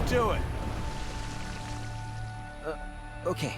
Do it. Okay.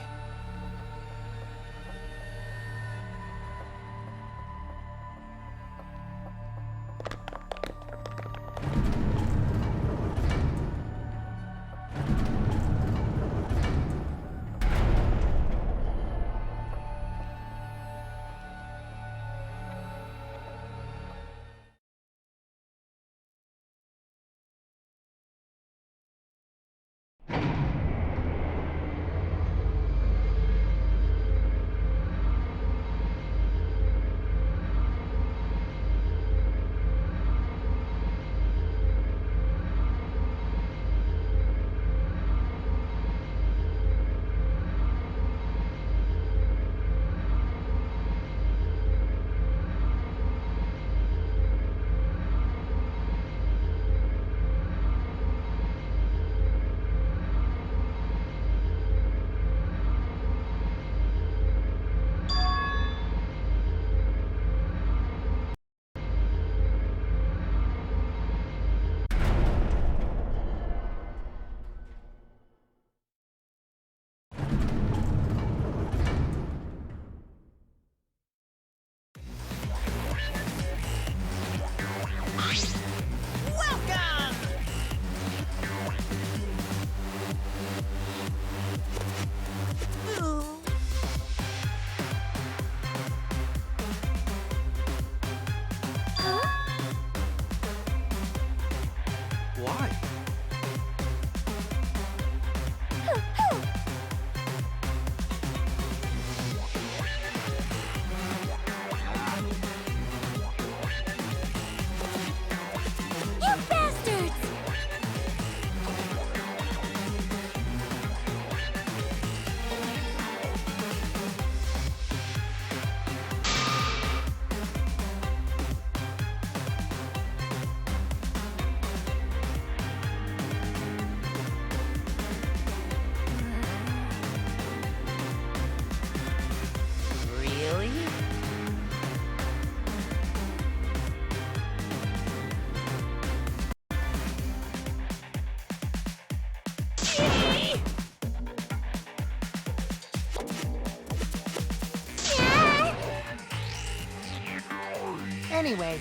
Why? You bastards! Really? Anyways.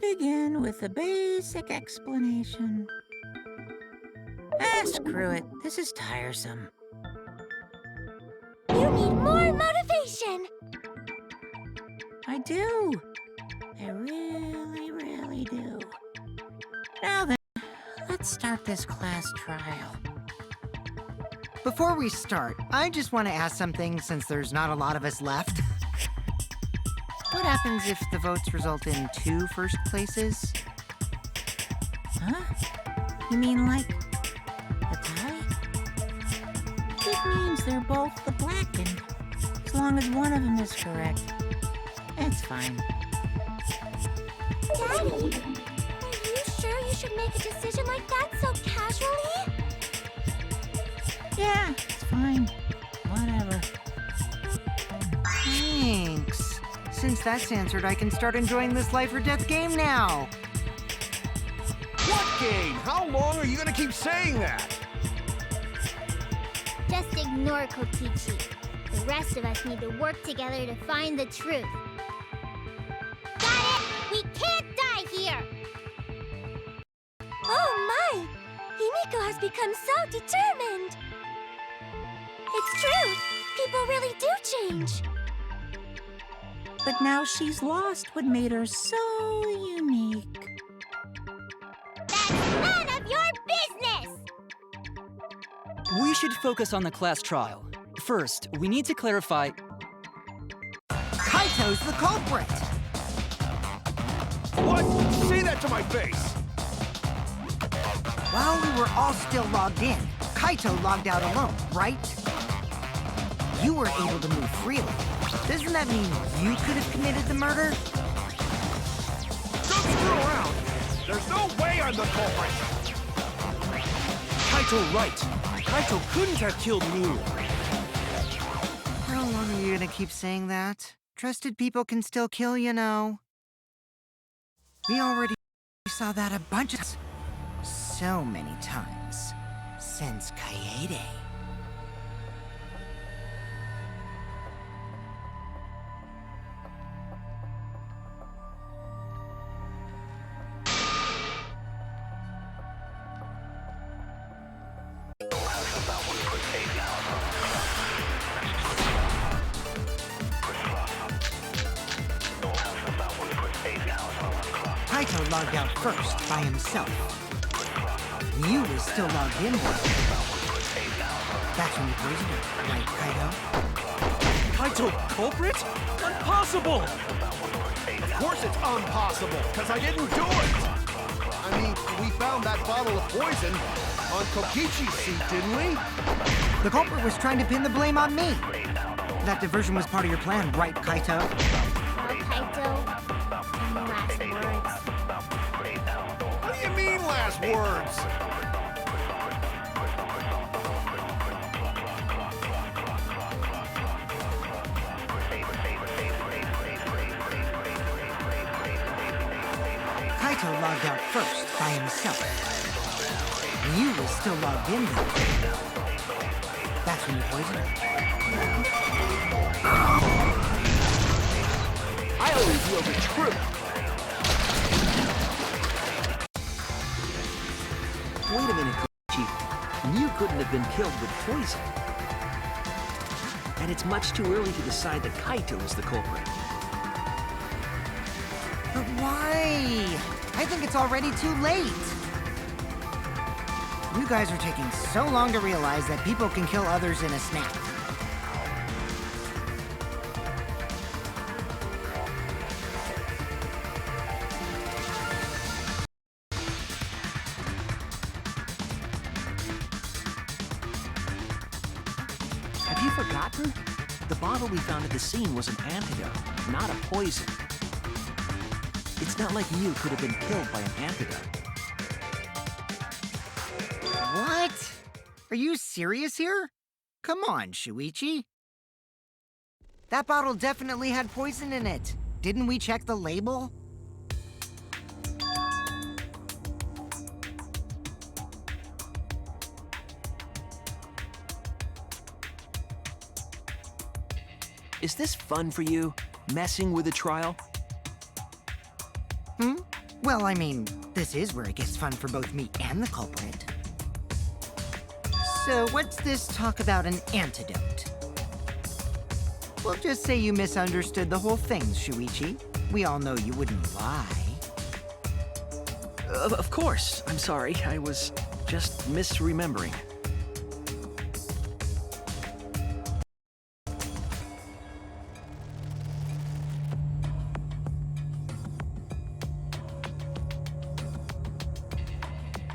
begin with a basic explanation. Ah, screw it. This is tiresome. You need more motivation. I do. I really, really do. Now then, let's start this class trial. Before we start, I just want to ask something since there's not a lot of us left. What happens if the votes result in 2 first places? Huh? You mean like a tie? It means they're both the blackened. As long as one of them is correct. It's fine. Daddy, are you sure you should make a decision like that so casually? Yeah, it's fine. Whatever. Thanks. Since that's answered, I can start enjoying this life or death game now. What game? How long are you gonna keep saying that? Just ignore Kokichi. The rest of us need to work together to find the truth. Got it! We can't die here! Oh my! Himiko has become so determined! It's true! People really do change! But now she's lost what made her so unique. That's none of your business! We should focus on the class trial. First, we need to clarify... Kaito's the culprit! What? Say that to my face! While we were all still logged in, Kaito logged out alone, right? You were able to move freely. Doesn't that mean you could have committed the murder? Don't screw around! There's no way I'm the culprit! Kaito right. Kaito couldn't have killed me. How long are you gonna keep saying that? Trusted people can still kill, you know. We already saw that a bunch of so many times since Kaede. Kaito logged out first by himself. You were still logged in though. That's when you poisoned her, right, Kaito? Kaito culprit? Impossible! Of course it's impossible, because I didn't do it! I mean, we found that bottle of poison on Kokichi's seat, didn't we? The culprit was trying to pin the blame on me. That diversion was part of your plan, right, Kaito? Well, Kaito, any last words? What do you mean, last words? Kaito logged out first by himself. You were still logged in though. That's when you poisoned her. I always know the truth. Wait a minute, Chief. You couldn't have been killed with poison. And it's much too early to decide that Kaito is the culprit. But why? I think it's already too late. You guys are taking so long to realize that people can kill others in a snap. Have you forgotten? The bottle we found at the scene was an antidote, not a poison. It's not like you could have been killed by an antidote. What? Are you serious here? Come on, Shuichi. That bottle definitely had poison in it. Didn't we check the label? Is this fun for you? Messing with the trial? Well, I mean, this is where it gets fun for both me and the culprit. So what's this talk about an antidote? We'll just say you misunderstood the whole thing, Shuichi. We all know you wouldn't lie. Of course. I'm sorry. I was just misremembering.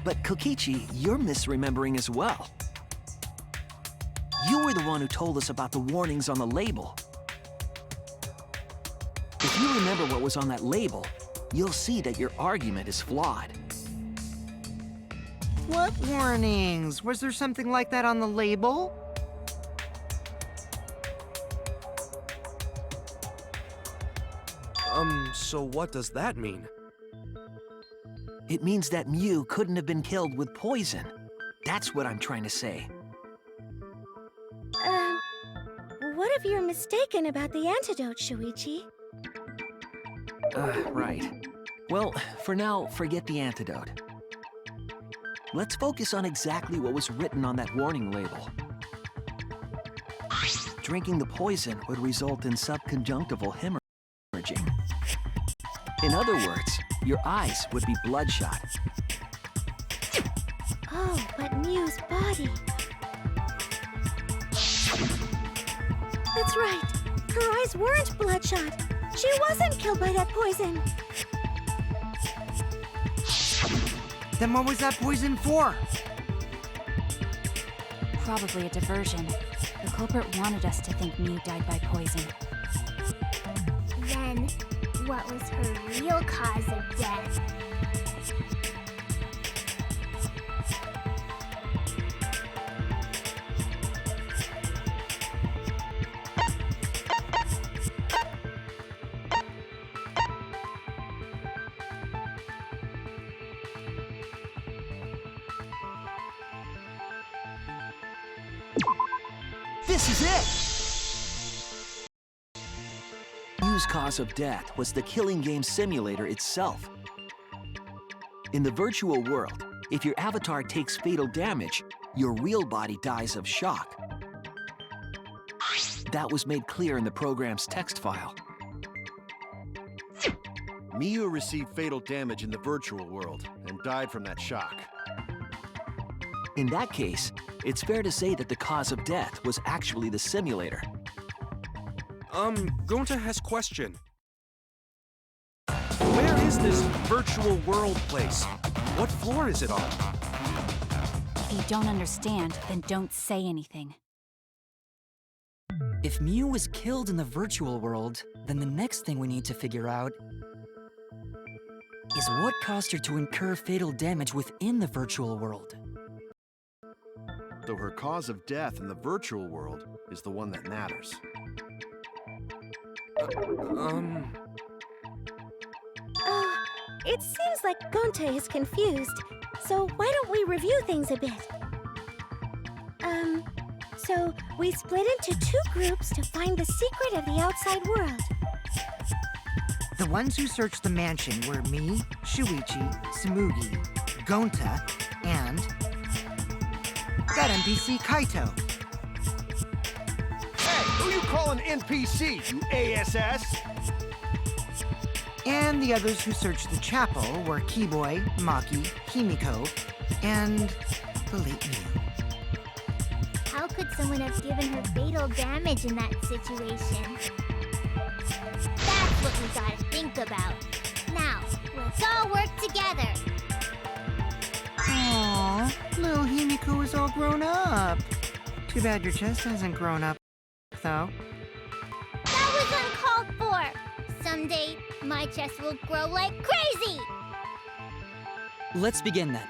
But Kokichi, you're misremembering as well. You were the one who told us about the warnings on the label. If you remember what was on that label, you'll see that your argument is flawed. What warnings? Was there something like that on the label? So what does that mean? It means that Mew couldn't have been killed with poison. That's what I'm trying to say. What if you're mistaken about the antidote, Shuichi? Right. Well, for now, forget the antidote. Let's focus on exactly what was written on that warning label. Drinking the poison would result in subconjunctival hemorrhaging. In other words, your eyes would be bloodshot. Oh, but Mew's body. That's right. Her eyes weren't bloodshot. She wasn't killed by that poison. Then what was that poison for? Probably a diversion. The culprit wanted us to think Mew died by poison. Then, what was her real cause of death? This is it! Mew's cause of death was the killing game simulator itself. In the virtual world, if your avatar takes fatal damage, your real body dies of shock. That was made clear in the program's text file. Mew received fatal damage in the virtual world and died from that shock. In that case, it's fair to say that the cause of death was actually the simulator. Gonta has question. Where is this virtual world place? What floor is it on? If you don't understand, then don't say anything. If Mew was killed in the virtual world, then the next thing we need to figure out is what caused her to incur fatal damage within the virtual world. So her cause of death in the virtual world is the one that matters. Oh, it seems like Gonta is confused. So why don't we review things a bit? So we split into two groups to find the secret of the outside world. The ones who searched the mansion were me, Shuichi, Tsumugi, Gonta, and that NPC Kaito. Hey, who you calling NPC, you ASS? And the others who searched the chapel were Keyboy, Maki, Himiko, and the late Mew. How could someone have given her fatal damage in that situation? That's what we gotta think about. Now, let's all work together. Aww, little Himiko is all grown up. Too bad your chest hasn't grown up, though. That was uncalled for. Someday, my chest will grow like crazy. Let's begin then.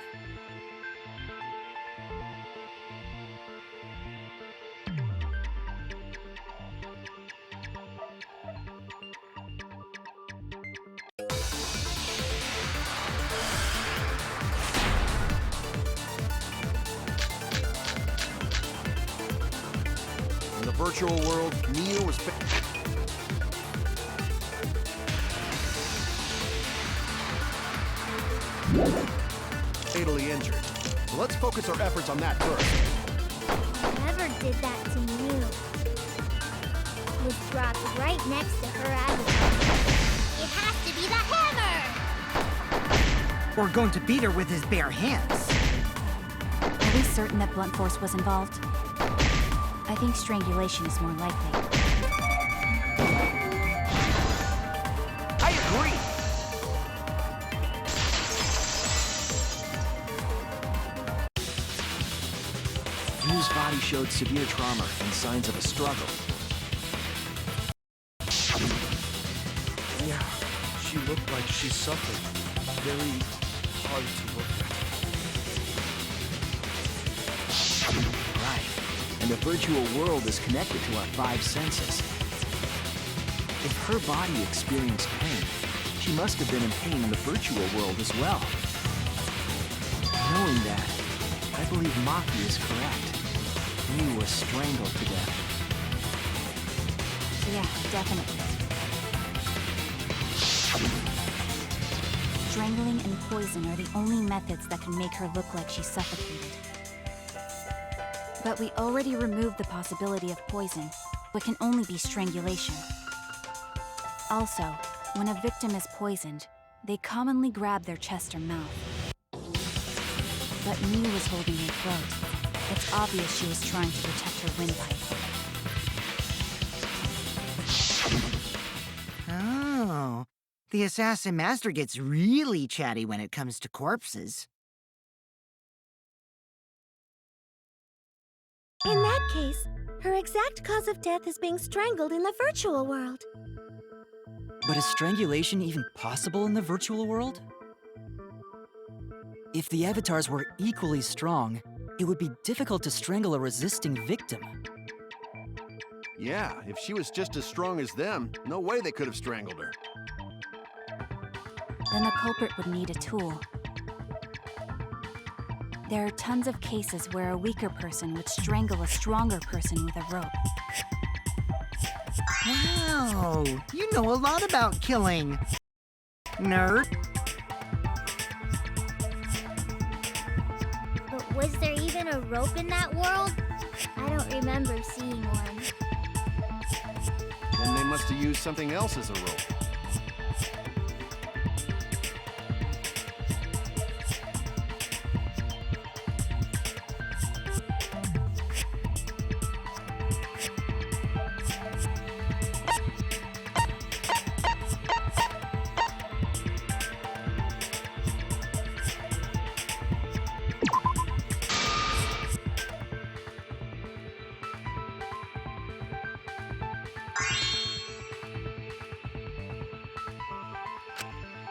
In the virtual world, Mew was Fatally injured. So let's focus our efforts on that first. Whoever did that to Mew was dropped right next to her avatar. It has to be the hammer! We're going to beat her with his bare hands. Are we certain that blunt force was involved? I think strangulation is more likely. I agree! Mew's body showed severe trauma and signs of a struggle. Yeah, she looked like she suffered. Very hard to look at. Right. And the virtual world is connected to our 5 senses. If her body experienced pain, she must have been in pain in the virtual world as well. Knowing that, I believe Maki is correct. Mew was strangled to death. Yeah, definitely. Strangling and poison are the only methods that can make her look like she's suffocated. But we already removed the possibility of poison, so it can only be strangulation. Also, when a victim is poisoned, they commonly grab their chest or mouth. But Mew was holding her throat. It's obvious she was trying to protect her windpipe. Oh, the Assassin Master gets really chatty when it comes to corpses. In that case, her exact cause of death is being strangled in the virtual world. But is strangulation even possible in the virtual world? If the avatars were equally strong, it would be difficult to strangle a resisting victim. Yeah, if she was just as strong as them, no way they could have strangled her. Then the culprit would need a tool. There are tons of cases where a weaker person would strangle a stronger person with a rope. Wow, you know a lot about killing. Nerd. But was there even a rope in that world? I don't remember seeing one. Then they must have used something else as a rope.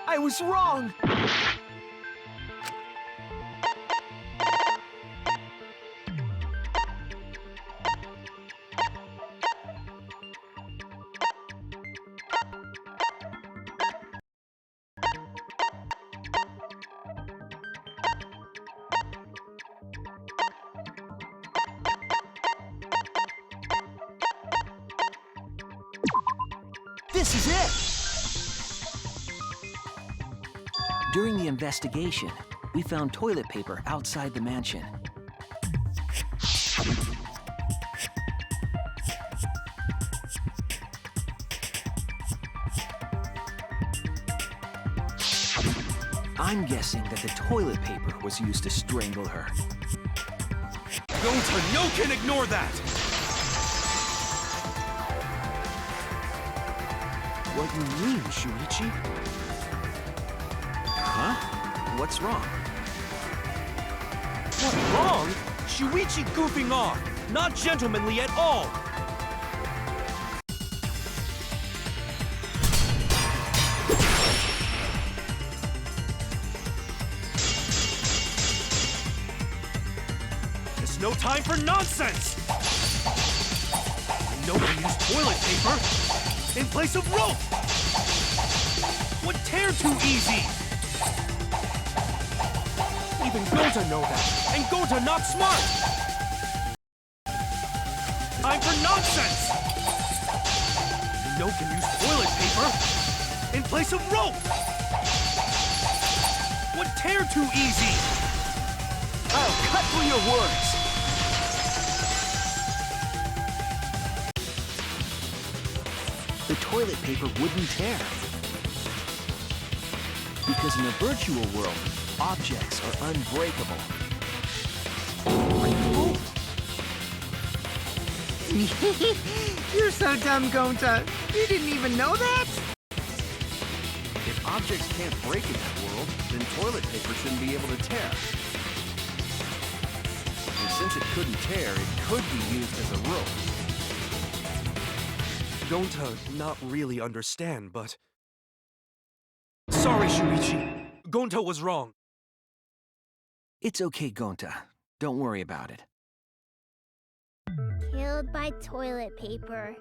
I was wrong! This is it! During the investigation, we found toilet paper outside the mansion. I'm guessing that the toilet paper was used to strangle her. No can ignore that! What you mean, Shuichi? Huh? What's wrong? What's wrong? Shuichi goofing off! Not gentlemanly at all! There's no time for nonsense! No one used toilet paper in place of rope! What tear too easy? Even Gota know that, and Gota not smart! Time for nonsense! No can use toilet paper in place of rope! What tear too easy? I'll cut through your words! The toilet paper wouldn't tear. Because in the virtual world, objects are unbreakable. You're so dumb, Gonta. You didn't even know that? If objects can't break in that world, then toilet paper shouldn't be able to tear. And since it couldn't tear, it could be used as a rope. Gonta not really understand, but... Sorry, Shuichi. Gonta was wrong. It's okay, Gonta. Don't worry about it. Killed by toilet paper.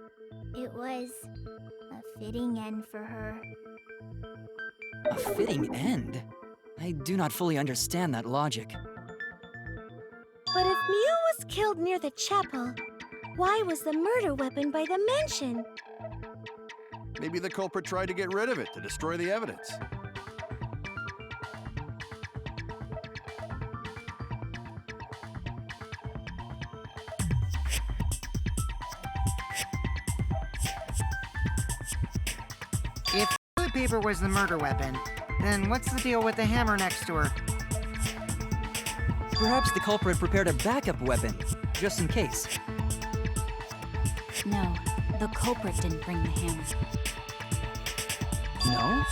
It was a fitting end for her. A fitting end? I do not fully understand that logic. But if Mew was killed near the chapel, why was the murder weapon by the mansion? Maybe the culprit tried to get rid of it to destroy the evidence. If toilet paper was the murder weapon, then what's the deal with the hammer next to her? Perhaps the culprit prepared a backup weapon, just in case. No, the culprit didn't bring the hammer. No?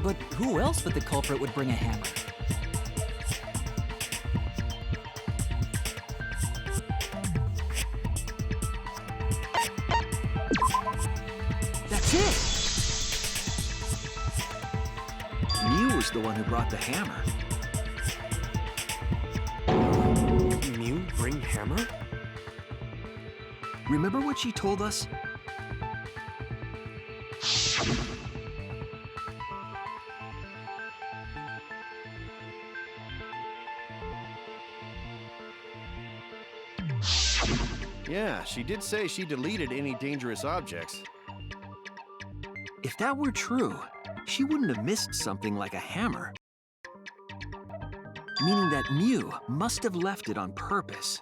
But who else but the culprit would bring a hammer? That's it! Mew was the one who brought the hammer. Mew bring hammer? Remember what she told us? Yeah, she did say she deleted any dangerous objects. If that were true, she wouldn't have missed something like a hammer. Meaning that Mew must have left it on purpose.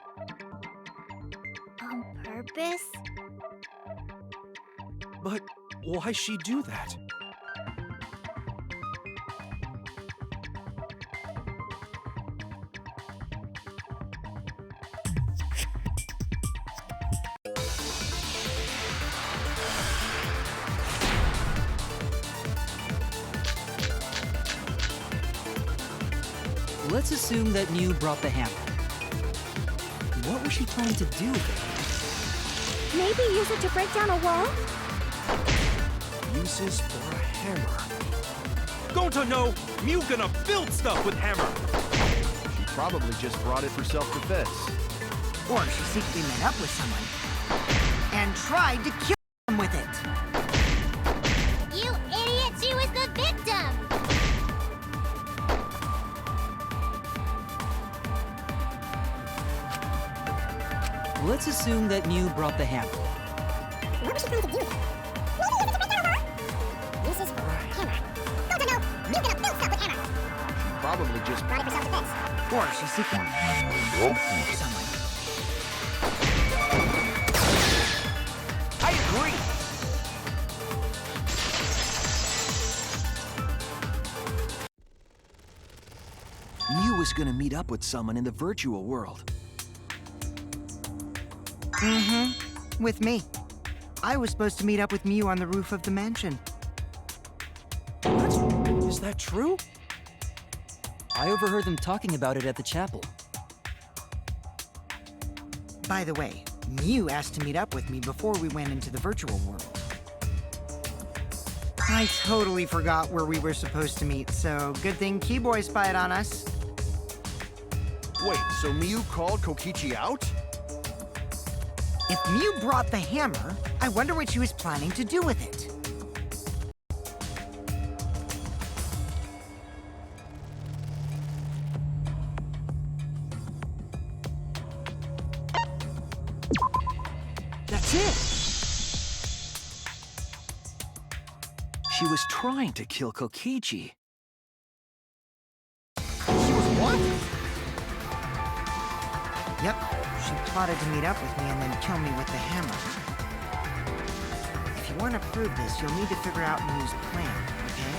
On purpose? But why she do that? Let's assume that Mew brought the hammer. What was she planning to do with it? Maybe use it to break down a wall? Uses for a hammer. Gonta no! Mew gonna build stuff with hammer! She probably just brought it for self-defense. Or she secretly met up with someone and tried to kill them with it. You idiot! She was the victim! Let's assume that Mew brought the hammer. What was she trying to do with it? Maybe use it to break down a wall? Uses for a hammer. Gonta no! Mew gonna build stuff with hammer! She probably just Brought it for self-defense. Or she secretly met up with someone. I agree! Mew was gonna meet up with someone in the virtual world. Mm-hmm. With me. I was supposed to meet up with Mew on the roof of the mansion. What? Is that true? I overheard them talking about it at the chapel. By the way, Mew asked to meet up with me before we went into the virtual world. I totally forgot where we were supposed to meet, so good thing Keyboy spied on us. Wait, so Mew called Kokichi out? If Mew brought the hammer, I wonder what she was planning to do with it. That's it! She was trying to kill Kokichi. Yep, she plotted to meet up with me and then kill me with the hammer. If you want to prove this, you'll need to figure out Miu's plan, okay?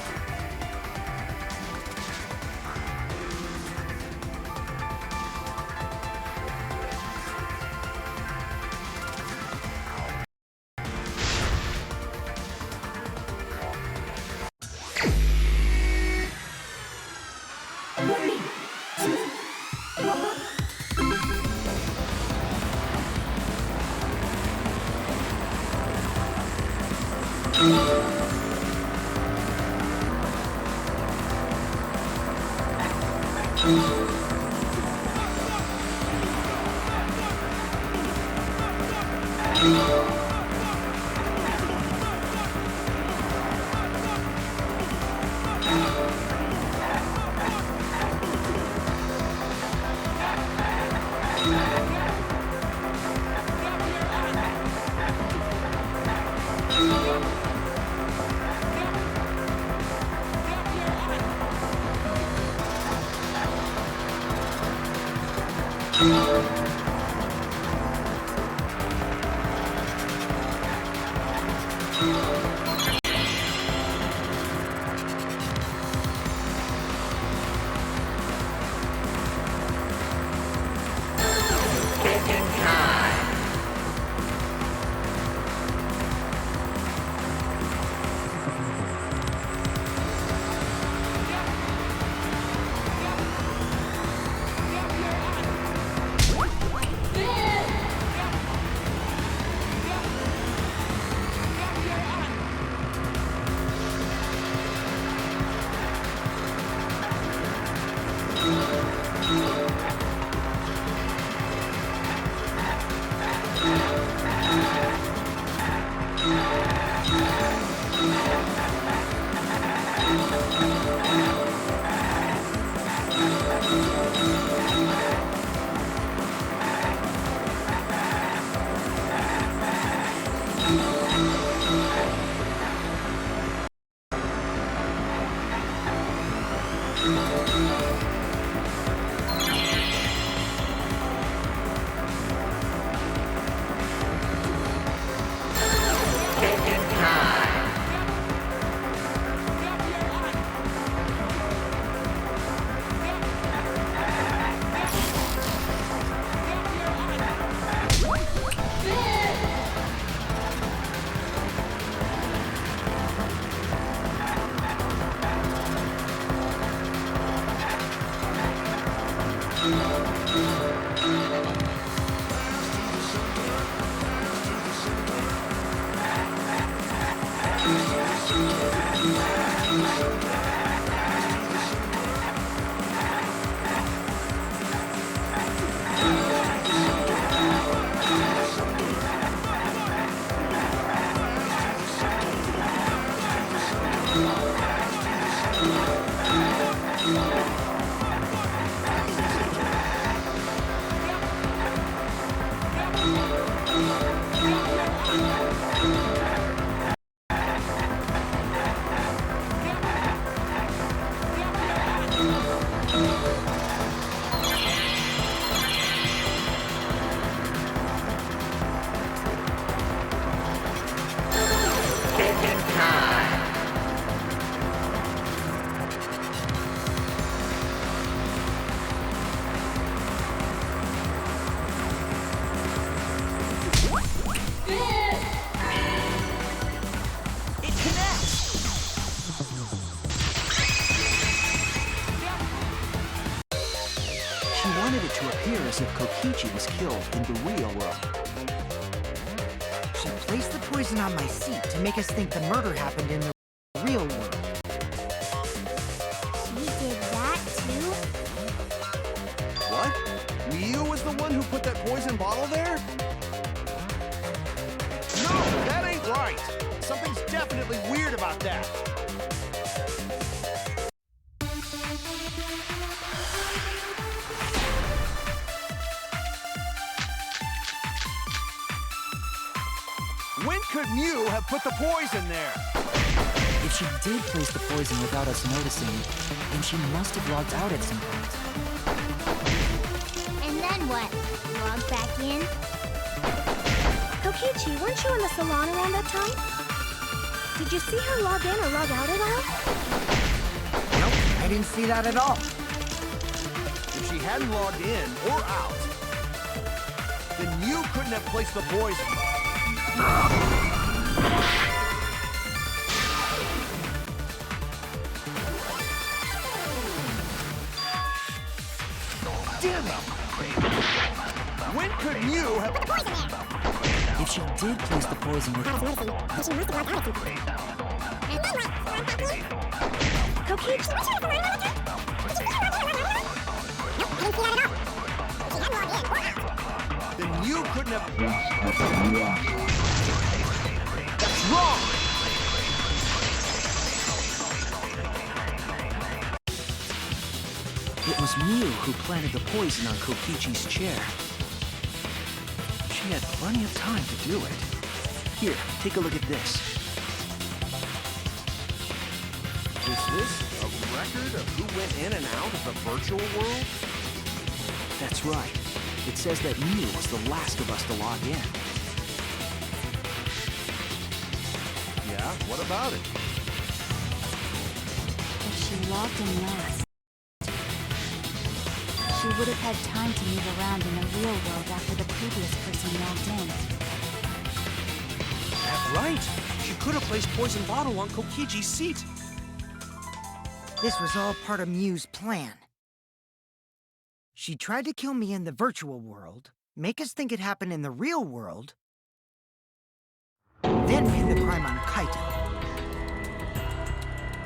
As if Kokichi was killed in the real world. She placed the poison on my seat to make us think the murder happened in the real world. She did that too? What? Miu was the one who put that poison bottle there? No, that ain't right. Something's definitely weird about that. When could Miu have put the poison there? If she did place the poison without us noticing, then she must have logged out at some point. And then Then what? Log back in? Kokichi, weren't you in the salon around that time? Did you see her log in or log out at all? Nope, I didn't see that at all. If she hadn't logged in or out, then you couldn't have placed the poison. Damn it! When could you have... If she did place the poison with... Then you couldn't have... That's wrong! It was Mew who planted the poison on Kokichi's chair. She had plenty of time to do it. Here, take a look at this. Is this a record of who went in and out of the virtual world? That's right. It says that Mew was the last of us to log in. Yeah, what about it? If she logged in last, she would have had time to move around in the real world after the previous person logged in. That's right. She could have placed poison bottle on Kokichi's seat. This was all part of Mew's plan. She tried to kill me in the virtual world, make us think it happened in the real world, then pin the crime on Kaito.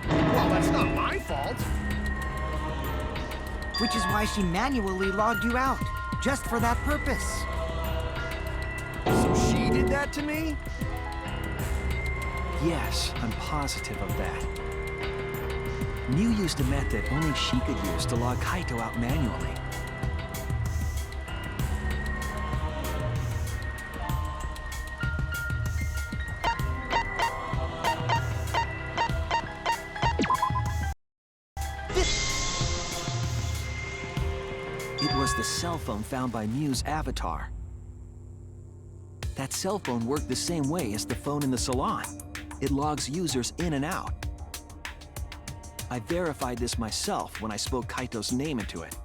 Well, that's not my fault. Which is why she manually logged you out, just for that purpose. So she did that to me? Yes, I'm positive of that. Mew used a method only she could use to log Kaito out manually. It was the cell phone found by Mew's avatar. That cell phone worked the same way as the phone in the salon. It logs users in and out. I verified this myself when I spoke Kaito's name into it.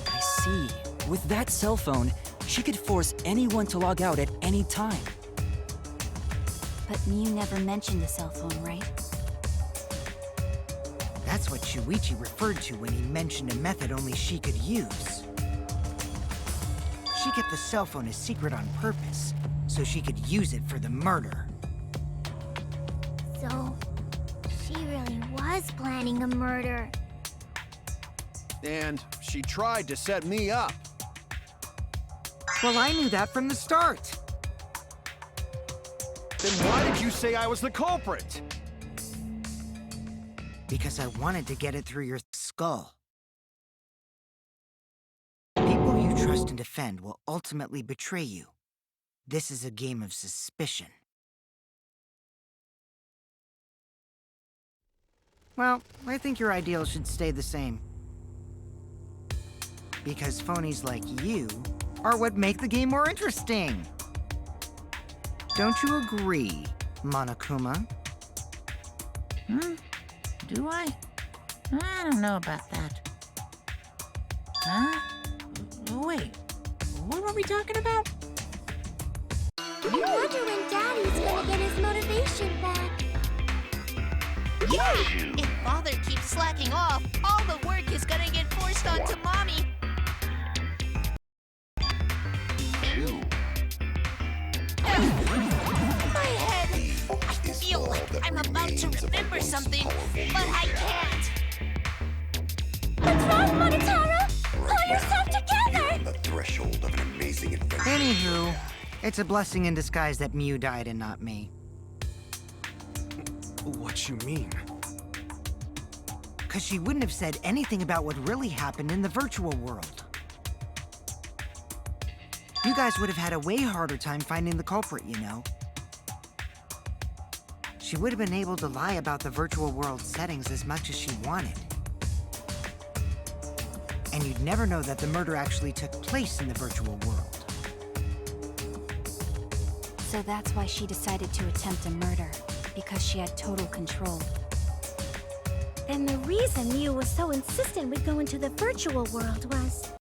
I see. With that cell phone, she could force anyone to log out at any time. But Mew never mentioned the cell phone, right? That's what Shuichi referred to when he mentioned a method only she could use. She kept the cell phone a secret on purpose, so she could use it for the murder. So, she really was planning a murder. And she tried to set me up. Well, I knew that from the start. Then why did you say I was the culprit? Because I wanted to get it through your skull. People you trust and defend will ultimately betray you. This is a game of suspicion. Well, I think your ideals should stay the same. Because phonies like you are what make the game more interesting. Don't you agree, Monokuma? Do I? I don't know about that. Huh? Wait, what were we talking about? I wonder when Daddy's gonna get his motivation back. Yeah! If Father keeps slacking off, all the work is gonna get forced onto Mommy. My head! I feel like I'm about to remember something, but I can't. What's wrong, Monotaro? Pull yourself together! The threshold of an amazing adventure. Anywho, it's a blessing in disguise that Mew died and not me. What you mean? Because she wouldn't have said anything about what really happened in the virtual world. You guys would have had a way harder time finding the culprit, you know. She would have been able to lie about the virtual world settings as much as she wanted. And you'd never know that the murder actually took place in the virtual world. So that's why she decided to attempt a murder, because she had total control. And the reason Miu was so insistent we go into the virtual world was...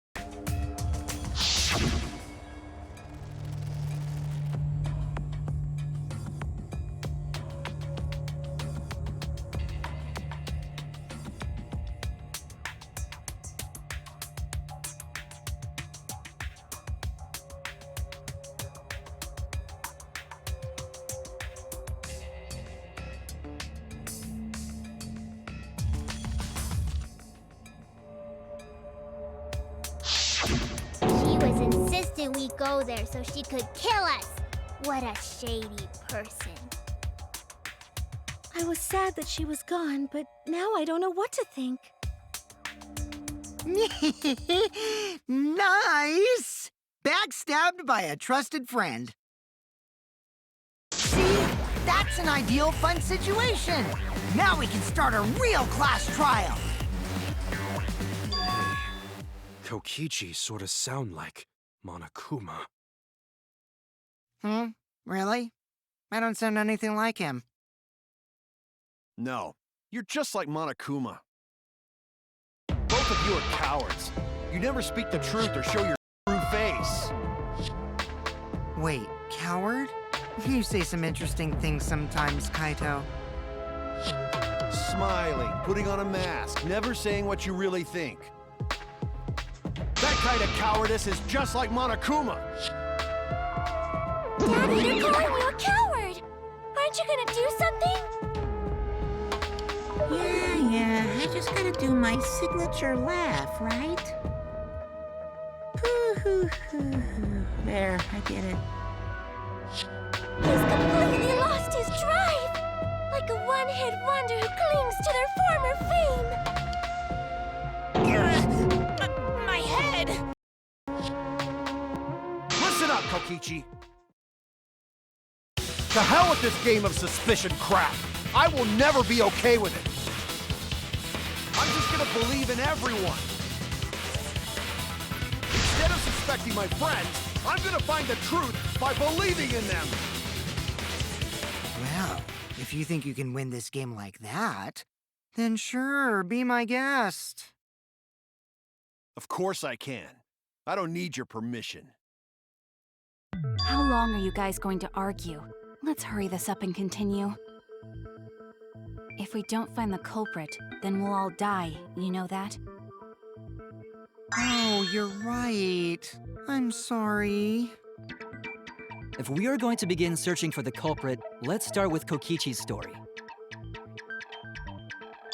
She was insistent we go there so she could kill us. What a shady person. I was sad that she was gone, but now I don't know what to think. Nice! Backstabbed by a trusted friend. See? That's an ideal fun situation! Now we can start a real class trial! Kokichi sort of sound like Monokuma. Really? I don't sound anything like him. No, you're just like Monokuma. Both of you are cowards. You never speak the truth or show your true face. Wait, coward? You say some interesting things sometimes, Kaito. Smiling, putting on a mask, never saying what you really think. That kind of cowardice is just like Monokuma. Daddy, they're calling you a coward! Aren't you gonna do something? Yeah, I just gotta do my signature laugh, right? There, I did it. He's completely lost his drive! Like a one-hit wonder who clings to their former fame! My head! Listen up, Kokichi. To hell with this game of suspicion crap. I will never be okay with it. I'm just gonna believe in everyone. Instead of suspecting my friends, I'm gonna find the truth by believing in them. Well, if you think you can win this game like that, then sure, be my guest. Of course I can. I don't need your permission. How long are you guys going to argue? Let's hurry this up and continue. If we don't find the culprit, then we'll all die, you know that? Oh, you're right. I'm sorry. If we are going to begin searching for the culprit, let's start with Kokichi's story.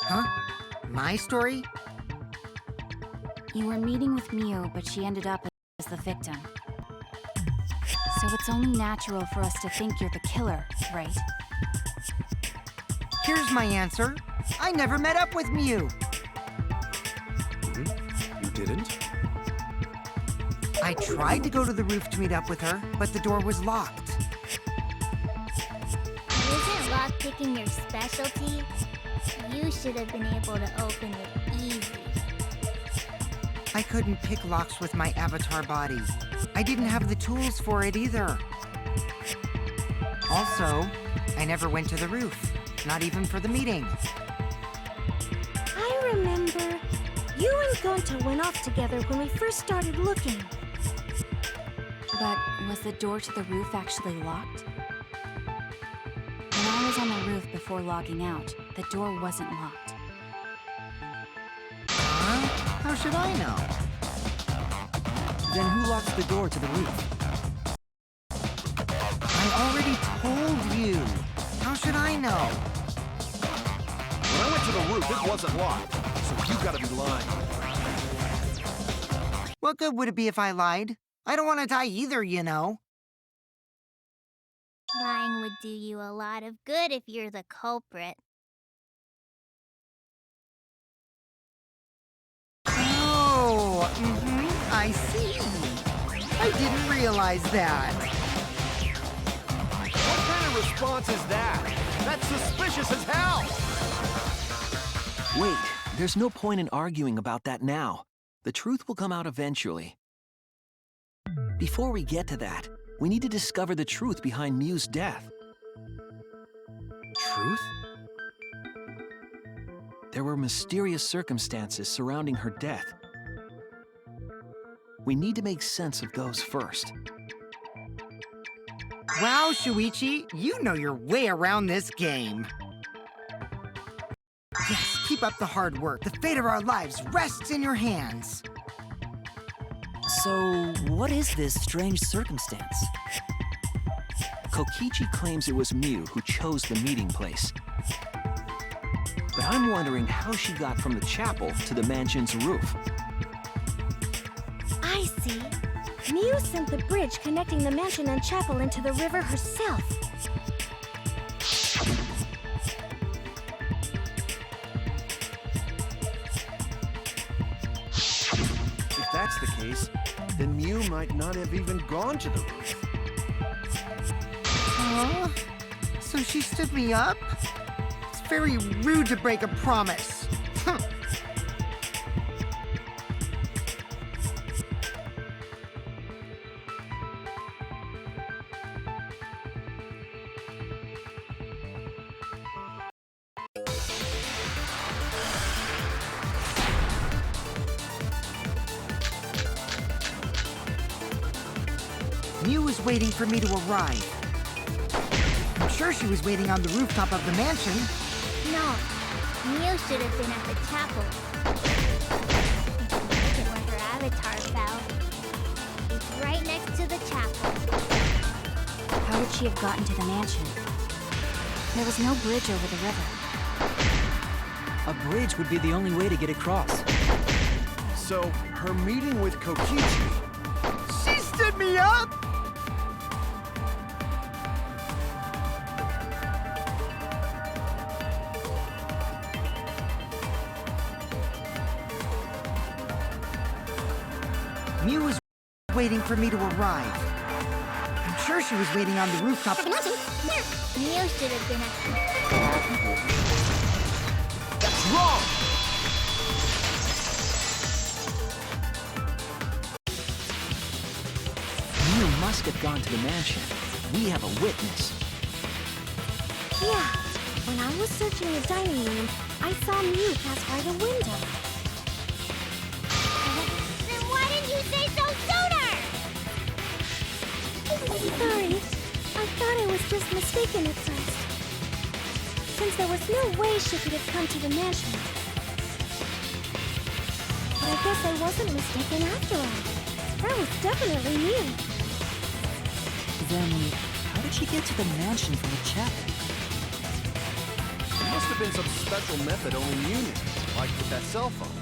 Huh? My story? You were meeting with Miu, but she ended up as the victim. So it's only natural for us to think you're the killer, right? Here's my answer. I never met up with Miu. You didn't? I tried to go to the roof to meet up with her, but the door was locked. Isn't lockpicking your specialty? You should have been able to open it easy. I couldn't pick locks with my avatar body. I didn't have the tools for it either. Also, I never went to the roof, not even for the meeting. I remember you and Gonta went off together when we first started looking. But was the door to the roof actually locked? When I was on the roof before logging out, the door wasn't locked. Huh? How should I know? Then who locks the door to the roof? I already told you. How should I know? When I went to the roof, it wasn't locked. So you gotta be lying. What good would it be if I lied? I don't want to die either, you know. Lying would do you a lot of good if you're the culprit. Oh, I see. I didn't realize that. What kind of response is that? That's suspicious as hell! Wait, there's no point in arguing about that now. The truth will come out eventually. Before we get to that, we need to discover the truth behind Miu's death. Truth? There were mysterious circumstances surrounding her death. We need to make sense of those first. Wow, Shuichi, you know your way around this game. Yes, keep up the hard work. The fate of our lives rests in your hands. So, what is this strange circumstance? Kokichi claims it was Miu who chose the meeting place. But I'm wondering how she got from the chapel to the mansion's roof. I see. Miu sent the bridge connecting the mansion and chapel into the river herself. If that's the case, then Miu might not have even gone to the roof. Huh? So she stood me up? It's very rude to break a promise. Huh. Miu was waiting for me to arrive. I'm sure she was waiting on the rooftop of the mansion. No, Miu should have been at the chapel. Look at where her avatar fell. It's right next to the chapel. How would she have gotten to the mansion? There was no bridge over the river. A bridge would be the only way to get across. So, her meeting with Kokichi... She stood me up! Miu was waiting for me to arrive. I'm sure she was waiting on the rooftop of the mansion. Miu should have been at That's wrong! Miu must have gone to the mansion. We have a witness. Yeah, when I was searching the dining room, I saw Miu pass by the window. Then why didn't you say so sooner? Sorry, I thought I was just mistaken at first. Since there was no way she could have come to the mansion. But I guess I wasn't mistaken after all. That was definitely Miu. Then, how did she get to the mansion from the chapel? There must have been some special method only Miu knew, like with that cell phone.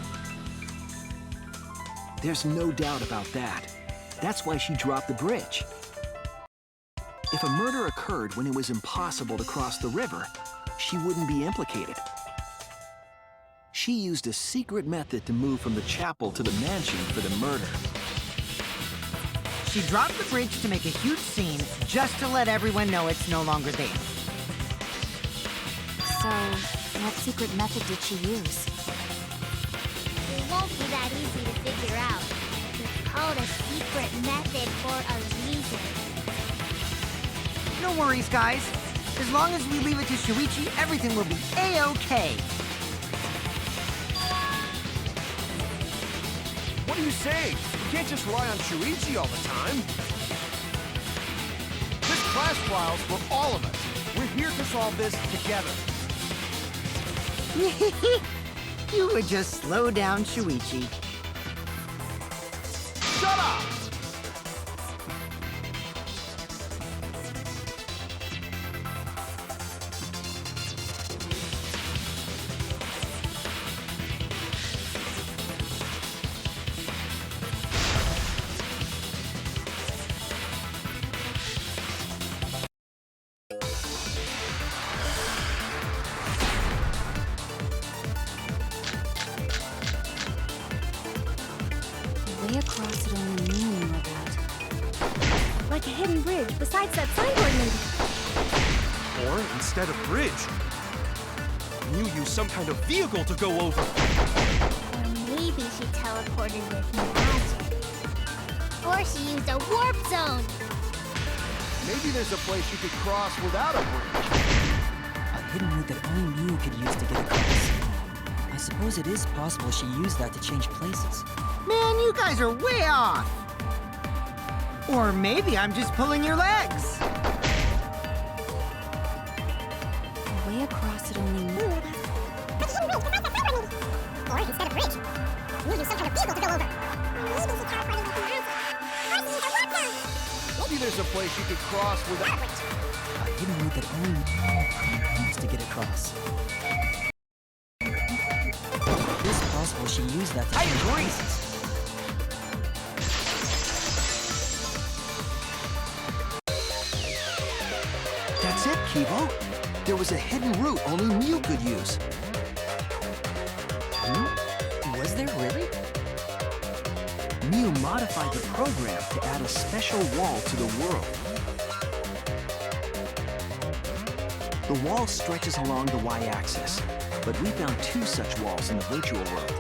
There's no doubt about that. That's why she dropped the bridge. If a murder occurred when it was impossible to cross the river, she wouldn't be implicated. She used a secret method to move from the chapel to the mansion for the murder. She dropped the bridge to make a huge scene, just to let everyone know it's no longer there. So, what secret method did she use? It won't be that easy to figure out. It's called a secret method for a reason. No worries, guys. As long as we leave it to Shuichi, everything will be A-OK. What are you saying? You can't just rely on Shuichi all the time. This class trial's for all of us. We're here to solve this together. You would just slow down Shuichi. Shut up! The way across it only Miu like a hidden bridge besides that signboard maybe. Or, instead of bridge, Mew used some kind of vehicle to go over. Or maybe she teleported with magic. Or she used a warp zone. Maybe there's a place you could cross without a bridge. A hidden route that only Mew could use to get across. I suppose it is possible she used that to change places. Man, you guys are way off! Or maybe I'm just pulling your legs! The way across it only Mew. Or instead of bridge, you use some kind of vehicle to go over. Maybe she teleported with magic. Or she used a warp zone. Maybe there's a place you could cross without a bridge. A hidden route that only Mew could use to get across. It is possible she used that to change places. That's it, Kivo. There was a hidden route only Mew could use. Was there really? Mew modified the program to add a special wall to the world. The wall stretches along the y-axis, but we found 2 such walls in the virtual world.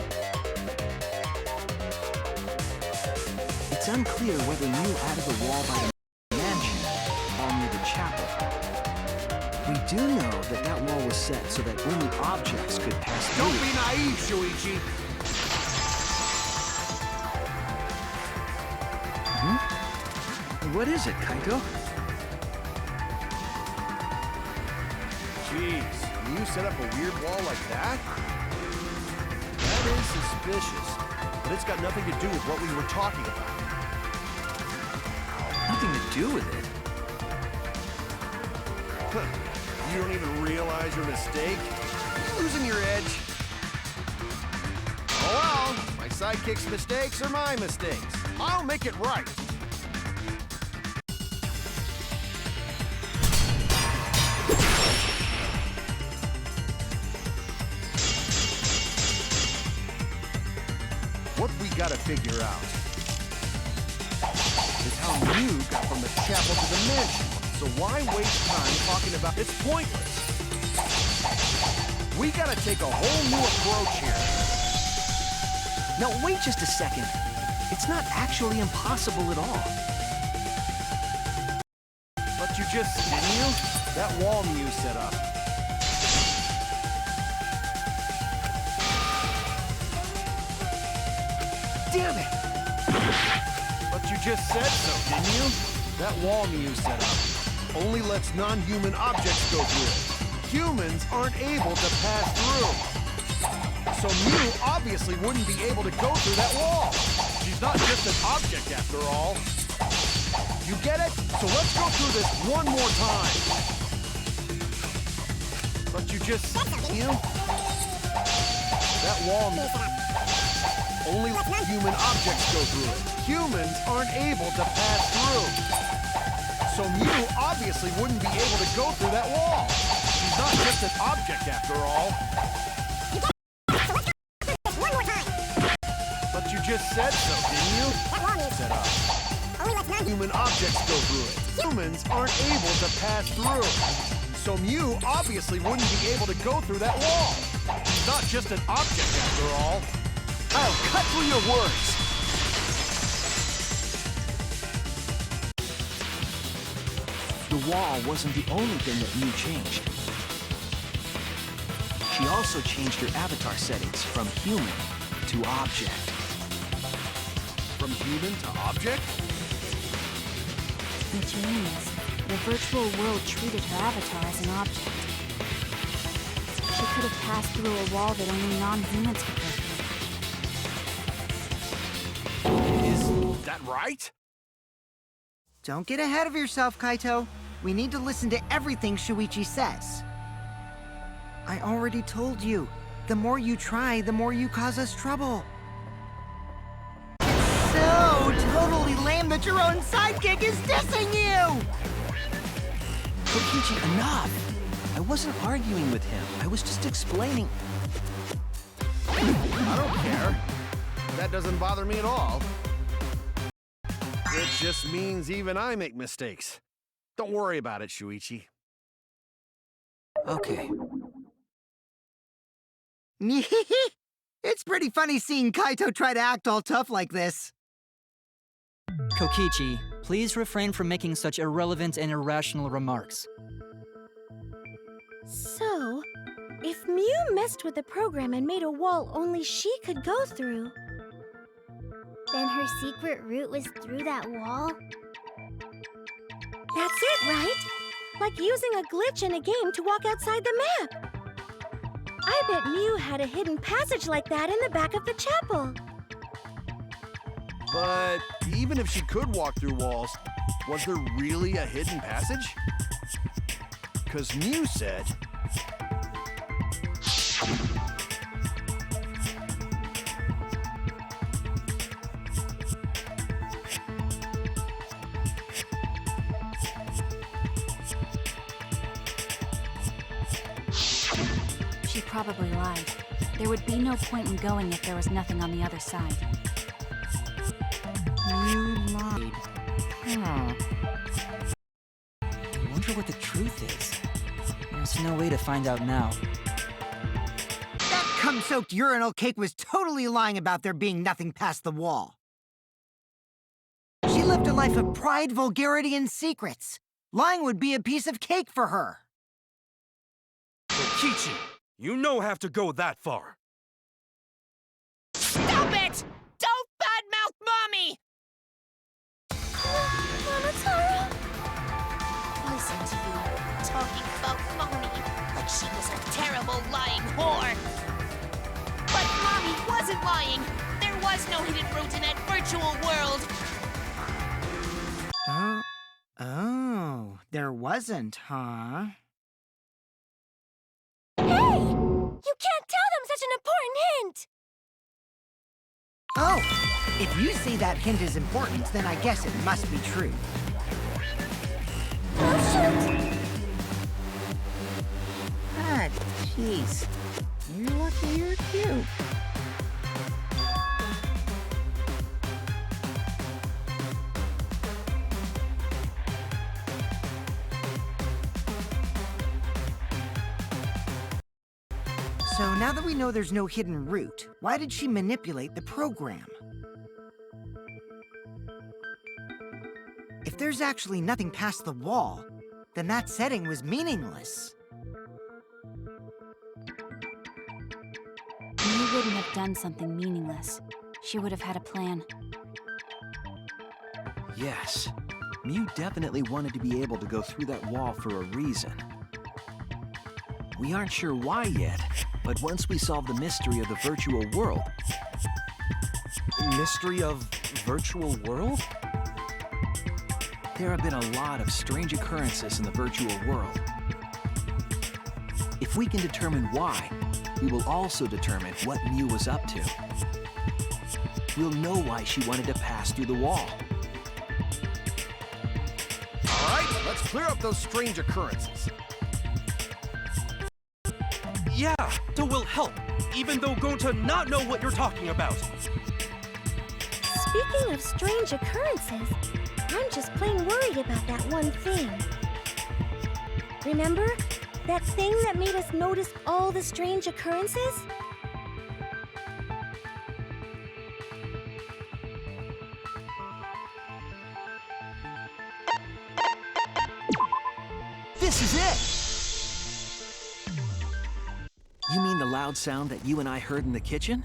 It's unclear whether Mew added the wall by the mansion or near the chapel. We do know that that wall was set so that only objects could pass through. Don't be naive, Shuichi. What is it, Kaito? Jeez, you set up a weird wall like that? That is suspicious, but it's got nothing to do with what we were talking about. Nothing to do with it. You don't even realize your mistake? You're losing your edge. Oh well, my sidekick's mistakes are my mistakes. I'll make it right. What we gotta figure out is how Mew got from the chapel to the mansion. So why waste time talking about it's pointless. We gotta take a whole new approach here. Now wait just a second. It's not actually impossible at all. But you just, didn't you? That wall Mew set up. Damn it! But you just said so, didn't you? That wall Mew set up only lets non-human objects go through it. Humans aren't able to pass through. So Mew obviously wouldn't be able to go through that wall. She's not just an object after all. You get it? So let's go through this one more time. But you just, Mew? That wall Mew only lets human objects go through it. Humans aren't able to pass through. So Mew obviously wouldn't be able to go through that wall. She's not just an object after all. One more time. But you just said so, didn't you? That wall Mew Set up. only lets Human objects go through it. Humans aren't able to pass through. So Mew obviously wouldn't be able to go through that wall. She's not just an object after all. I'll cut through your words. The wall wasn't the only thing that Mew changed. She also changed her avatar settings from human to object. From human to object? Genius. The virtual world treated her avatar as an object. She could have passed through a wall that only non-humans could go through. Is that right? Don't get ahead of yourself, Kaito. We need to listen to everything Shuichi says. I already told you, the more you try, the more you cause us trouble. So totally lame that your own sidekick is dissing you! Kokichi, enough! I wasn't arguing with him. I was just explaining. I don't care. That doesn't bother me at all. It just means even I make mistakes. Don't worry about it, Shuichi. Okay. It's pretty funny seeing Kaito try to act all tough like this. Kokichi, please refrain from making such irrelevant and irrational remarks. So, if Mew messed with the program and made a wall only she could go through, Then her secret route was through that wall? that's it, right? Like using a glitch in a game to walk outside the map. I bet Mew had a hidden passage like that in the back of the chapel. But even if she could walk through walls, was there really a hidden passage? Because Mew said... She probably lied. There would be no point in going if there was nothing on the other side. You lied. Huh. I wonder what the truth is. There's no way to find out now. That cum-soaked urinal cake was totally lying about there being nothing past the wall. She lived a life of pride, vulgarity, and secrets. Lying would be a piece of cake for her. Kokichi, you no have to go that far. Stop it! Don't badmouth Mommy! Monotaro? Listen to you, talking about Mommy like she was a terrible lying whore. But Mommy wasn't lying. There was no hidden route in that virtual world. Oh, there wasn't, huh? Hey! You can't tell them such an important hint! Oh, if you say that hint is important, then I guess it must be true. Oh, shoot! Ah, jeez. You're lucky you're cute. So now that we know there's no hidden route, why did she manipulate the program? If there's actually nothing past the wall, then that setting was meaningless. Mew wouldn't have done something meaningless. She would have had a plan. Yes, Mew definitely wanted to be able to go through that wall for a reason. We aren't sure why yet, but once we solve the mystery of the virtual world... Mystery of virtual world? There have been a lot of strange occurrences in the virtual world. If we can determine why, we will also determine what Mew was up to. We'll know why she wanted to pass through the wall. All right, let's clear up those strange occurrences. Yeah, that will help, even though Gonta not know what you're talking about. Speaking of strange occurrences, I'm just plain worried about that one thing. Remember? That thing that made us notice all the strange occurrences? This is it! You mean the loud sound that you and I heard in the kitchen?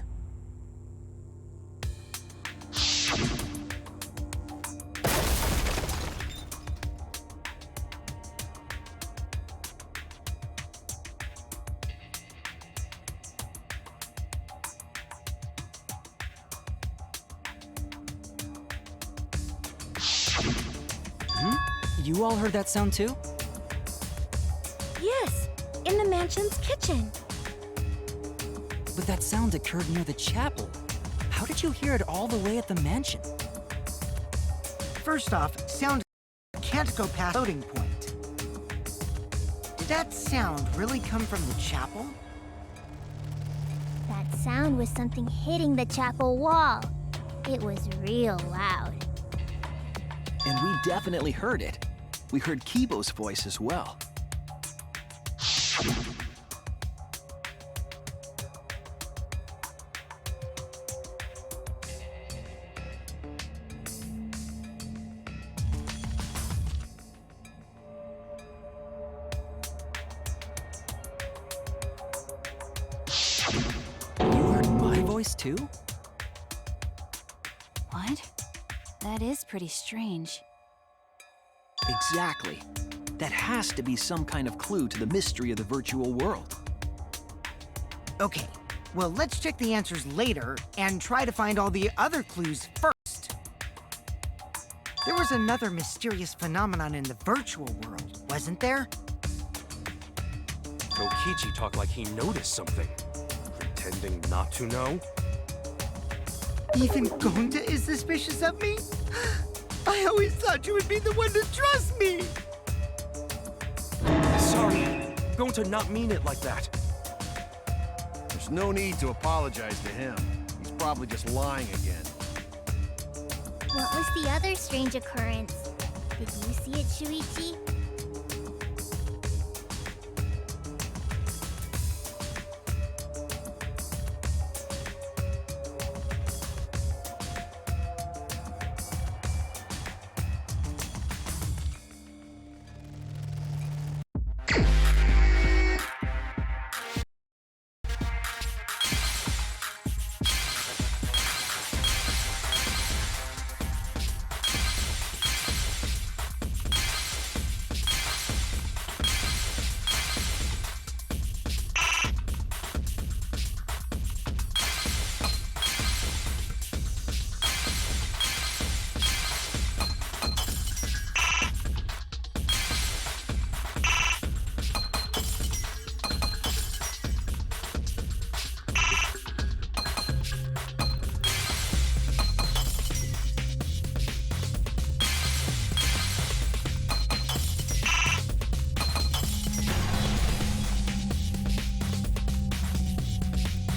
You all heard that sound too? Yes, in the mansion's kitchen. But that sound occurred near the chapel. How did you hear it all the way at the mansion? First off, sound can't go past loading point. Did that sound really come from the chapel? That sound was something hitting the chapel wall. It was real loud. And we definitely heard it. We heard Kibo's voice as well. You heard my voice too? What? That is pretty strange. Exactly. That has to be some kind of clue to the mystery of the virtual world. Okay, well, let's check the answers later and try to find all the other clues first. There was another mysterious phenomenon in the virtual world, wasn't there? Kokichi talked like he noticed something. Pretending not to know? Even Gonta is suspicious of me? I always thought you would be the one to trust me! Sorry, going to not mean it like that. There's no need to apologize to him. He's probably just lying again. What was the other strange occurrence? Did you see it, Shuichi?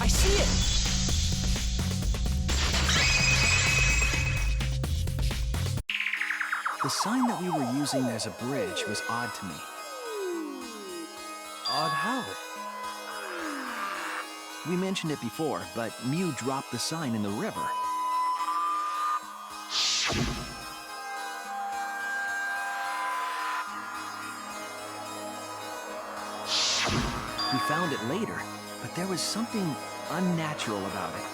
I see it! The sign that we were using as a bridge was odd to me. Odd how? We mentioned it before, but Mew dropped the sign in the river. We found it later, but there was something unnatural about it.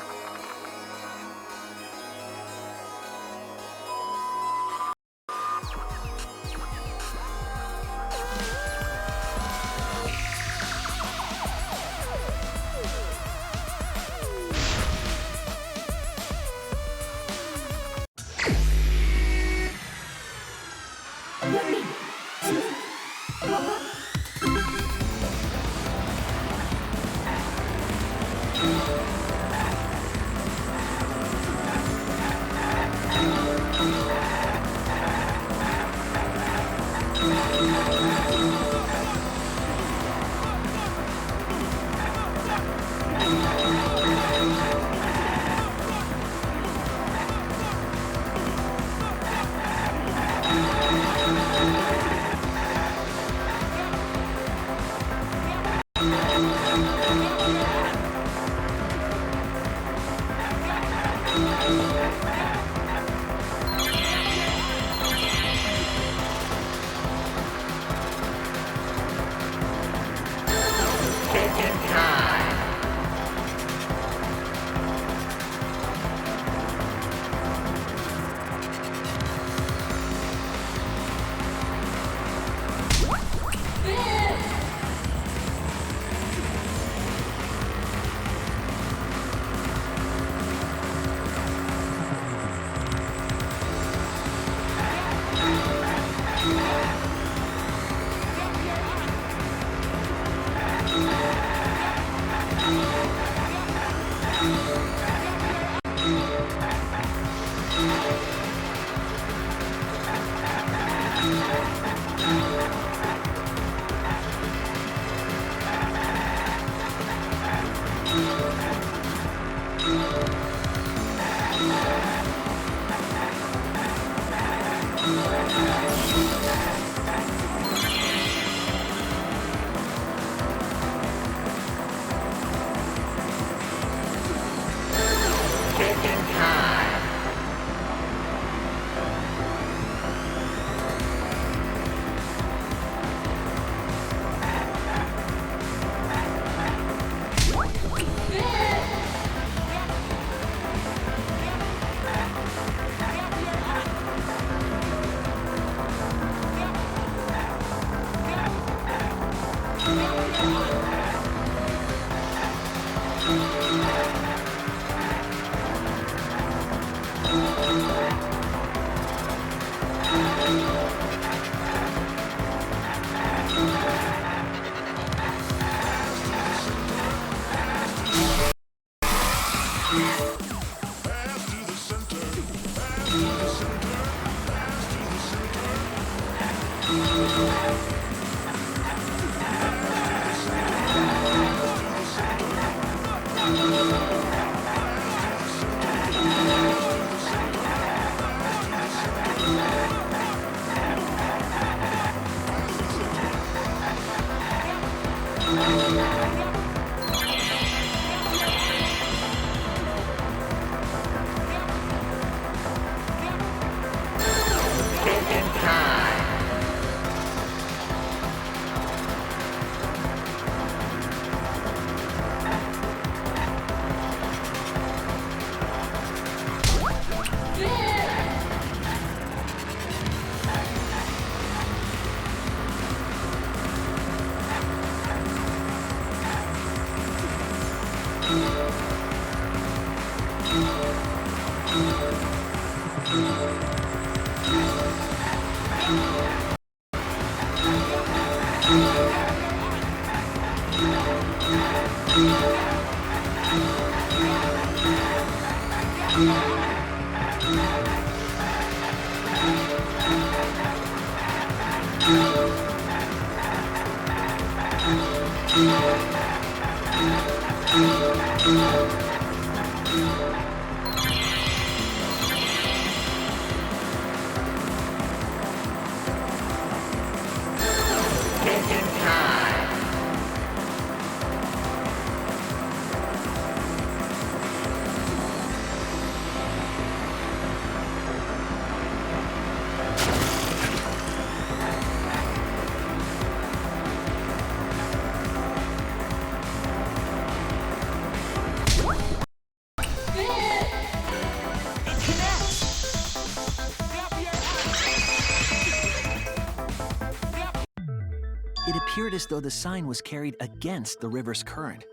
It appeared as though the sign was carried against the river's current.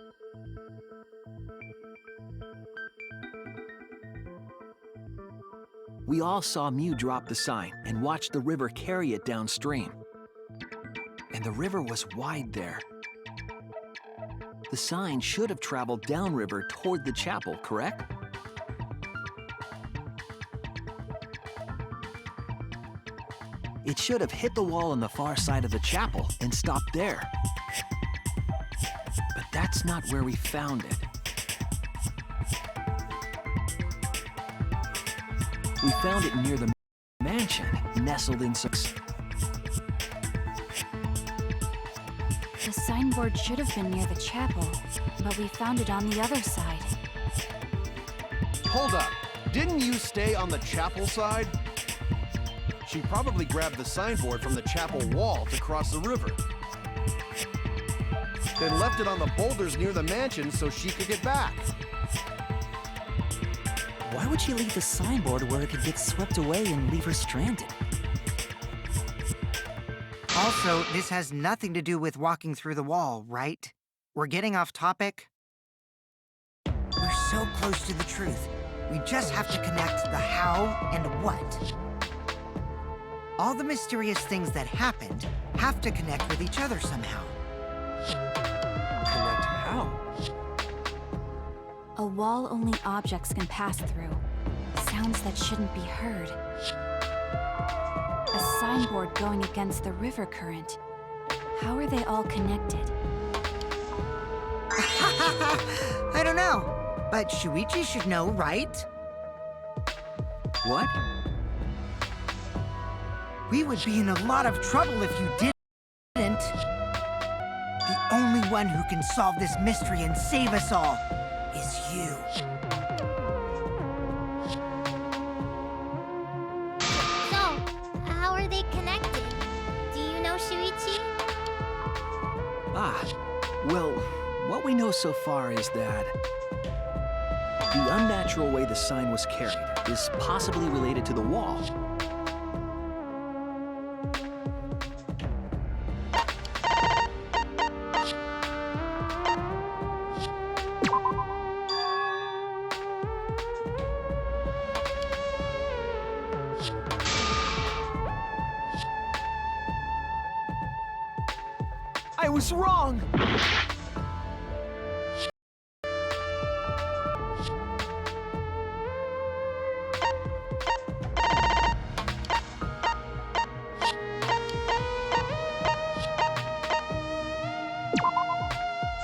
We all saw Mew drop the sign and watched the river carry it downstream. And the river was wide there. The sign should have traveled downriver toward the chapel, correct? It should have hit the wall on the far side of the chapel and stopped there. But that's not where we found it. We found it near the mansion, nestled in some... The signboard should have been near the chapel, but we found it on the other side. Hold up. Didn't you stay on the chapel side? She probably grabbed the signboard from the chapel wall to cross the river. Then left it on the boulders near the mansion so she could get back. Why would she leave the signboard where it could get swept away and leave her stranded? Also, this has nothing to do with walking through the wall, right? We're getting off topic. We're so close to the truth. We just have to connect the how and what. All the mysterious things that happened have to connect with each other somehow. Connect how? A wall only objects can pass through. Sounds that shouldn't be heard. A signboard going against the river current. How are they all connected? I don't know, but Shuichi should know, right? What? We would be in a lot of trouble if you didn't. The only one who can solve this mystery and save us all is you. So, how are they connected? Do you know, Shuichi? Well, what we know so far is that the unnatural way the sign was carried is possibly related to the wall. was wrong!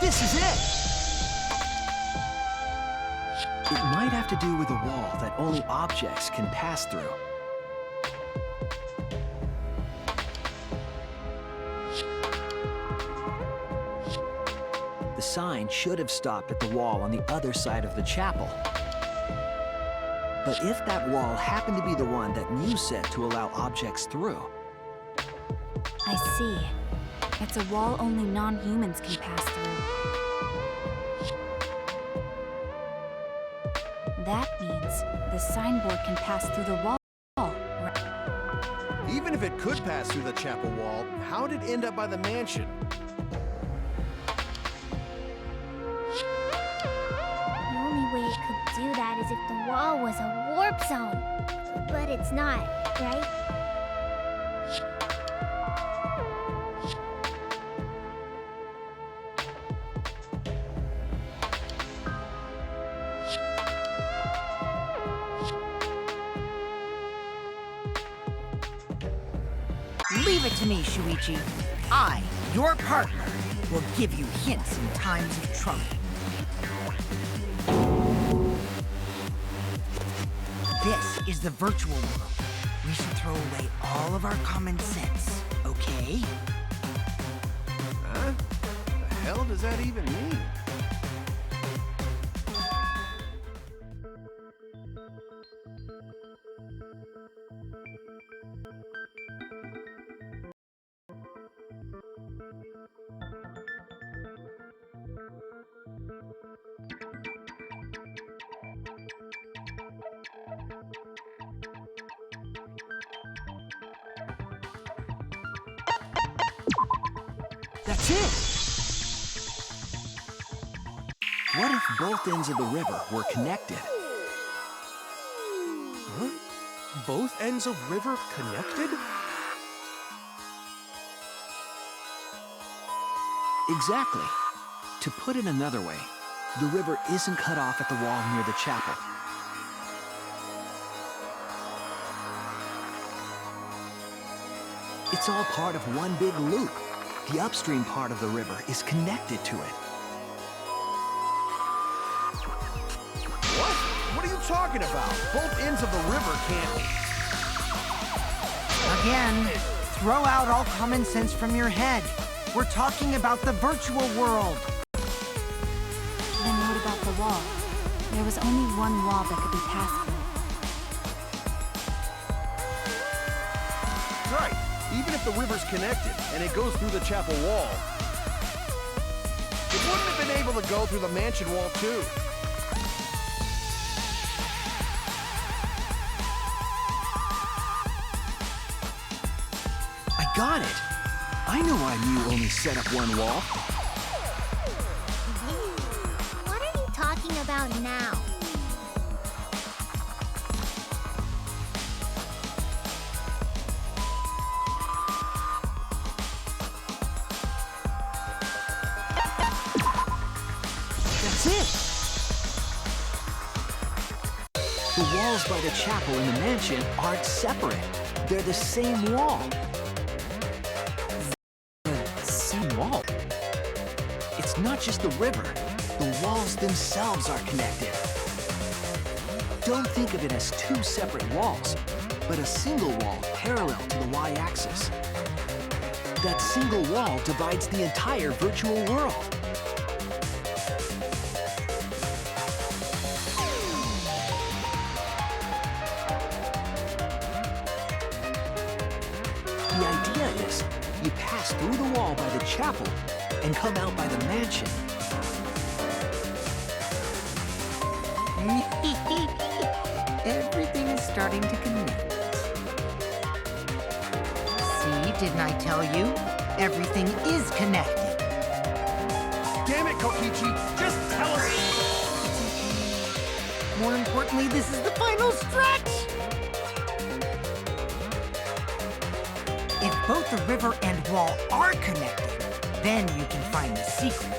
This is it! It might have to do with a wall that only objects can pass through. The sign should have stopped at the wall on the other side of the chapel. But if that wall happened to be the one that Mew set to allow objects through, I see. It's a wall only non-humans can pass through. That means the signboard can pass through the wall. Even if it could pass through the chapel wall, how did it end up by the mansion? The only way it could do that is if the wall was a warp zone. But it's not, right? Leave it to me, Shuichi. I, your partner, will give you hints in times of trouble. This is the virtual world. We should throw away all of our common sense, okay? Huh? The hell does that even mean? that's it! What if both ends of the river were connected? Huh? Both ends of river connected? Exactly. To put it another way, the river isn't cut off at the wall near the chapel. It's all part of one big loop. The upstream part of the river is connected to it. What? What are you talking about? Both ends of the river can't... Again, throw out all common sense from your head. We're talking about the virtual world. Then what about the wall? There was only one wall that could be passed through. Right. Even if the river's connected and it goes through the chapel wall, it wouldn't have been able to go through the mansion wall too. I got it! I know why Mew only set up one wall. What are you talking about now? That's it! The walls by the chapel and the mansion aren't separate. They're the same wall. Same wall. It's not just the river. The walls themselves are connected. Don't think of it as two separate walls, but a single wall parallel to the y-axis. That single wall divides the entire virtual world. The idea is, you pass through the wall by the chapel and come out by the mansion. Everything is starting to connect. See, didn't I tell you? Everything is connected. Damn it, Kokichi! Just tell us! More importantly, this is the final stretch! If both the river and wall are connected, Then you can find the secret.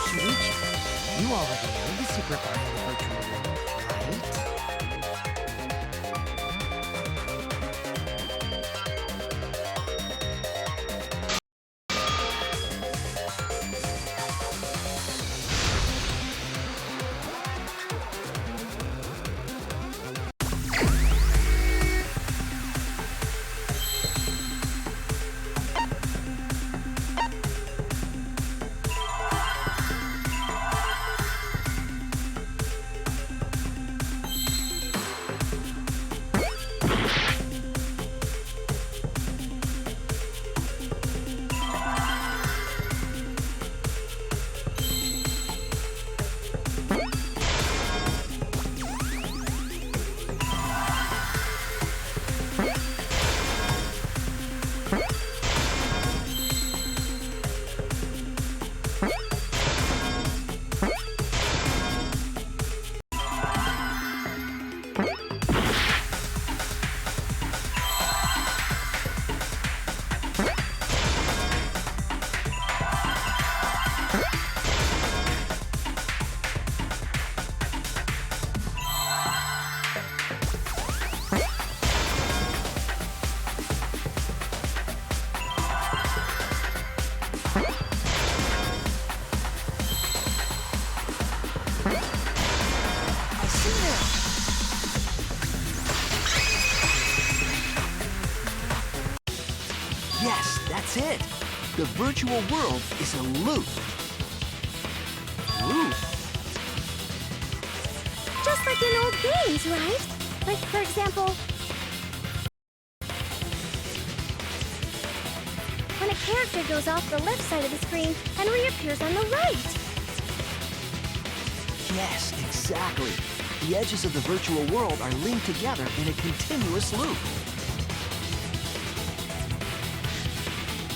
Shuichi, you already know the secret behind the virtual world, right? Yes, that's it. The virtual world is a loop. Loop? Just like in old games, right? Like, for example, when a character goes off the left side of the screen and reappears on the right. Yes, exactly. The edges of the virtual world are linked together in a continuous loop.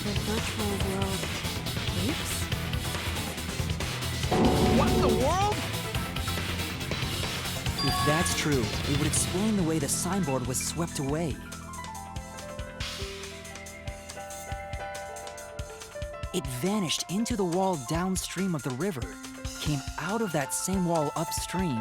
The virtual world loops? What in the world? If that's true, it would explain the way the signboard was swept away. It vanished into the wall downstream of the river, came out of that same wall upstream,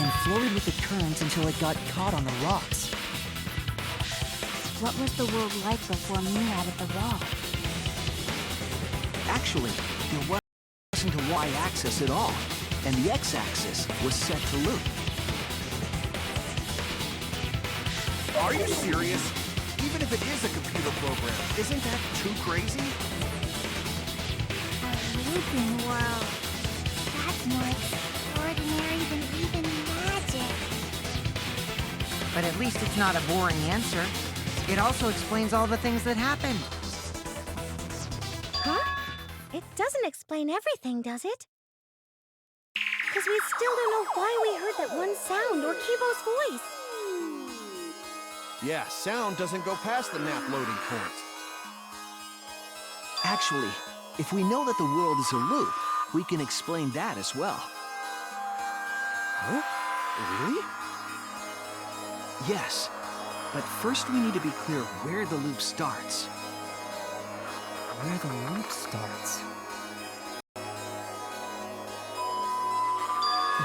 and floated with the current until it got caught on the rocks. What was the world like before Mew added the wall? Actually, there wasn't a y-axis at all, and the x-axis was set to loop. Are you serious? Even if it is a computer program, isn't that too crazy? A looping world. That's more extraordinary than even magic. But at least it's not a boring answer. It also explains all the things that happened. Huh? It doesn't explain everything, does it? Because we still don't know why we heard that one sound or Kibo's voice. Yeah, sound doesn't go past the map loading point. Actually, if we know that the world is a loop, we can explain that as well. Huh? Really? Yes, but first we need to be clear where the loop starts. Where the loop starts.